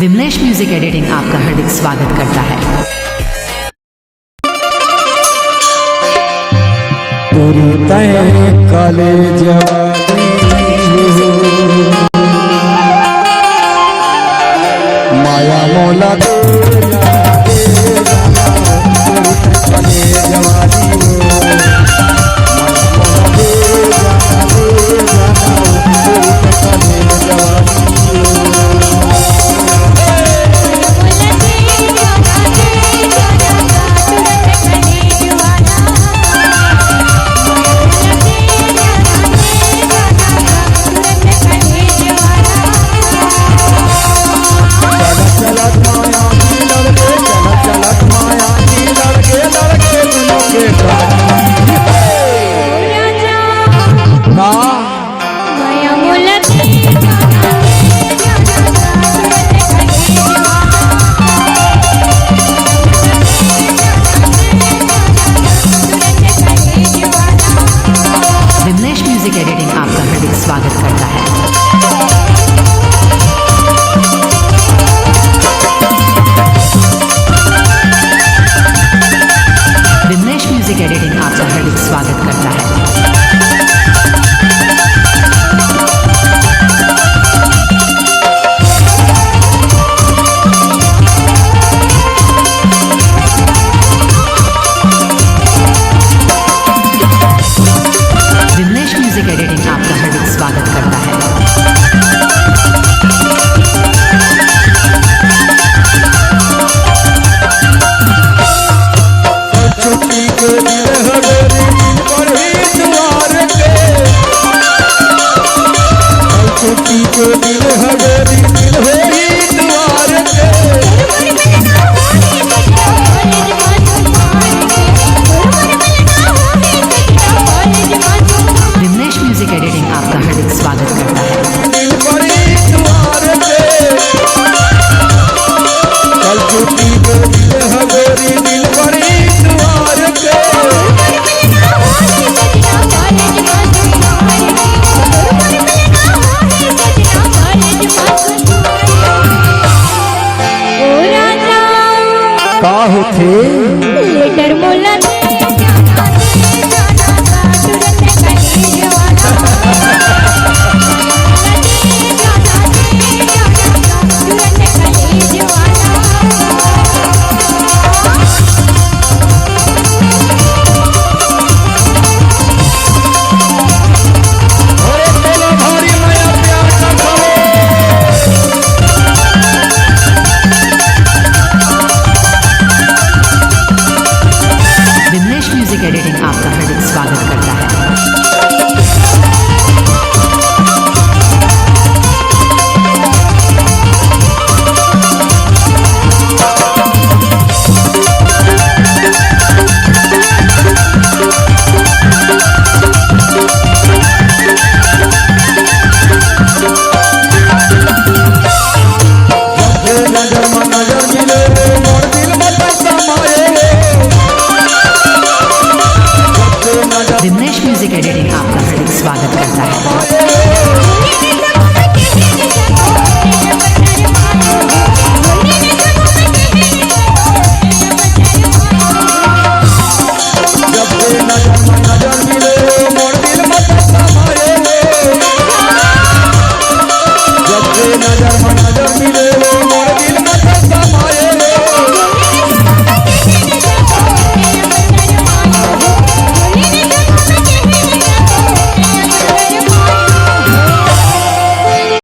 Vimlesh music editing आपका हार्दिक स्वागत करता है। काले माया मौला एडिटिंग आपका हार्दिक स्वागत करता है। विमलेश म्यूजिक एडिटिंग आपका हार्दिक स्वागत करता है। एडिटिंग आपका हार्दिक स्वागत करता है। छुट्टी के दिन हवेली पर ही द्वार के, छुट्टी के दिन हवेली पर ही द्वार के। म्यूजिक एडिटिंग आपका हार्दिक स्वागत करता है। काहू थे लेटर मोला म्यूजिक एडिटिंग आपका हार्दिक स्वागत करता है। विमलेश म्यूजिक एडिटिंग आपका हार्दिक स्वागत करता है। नजर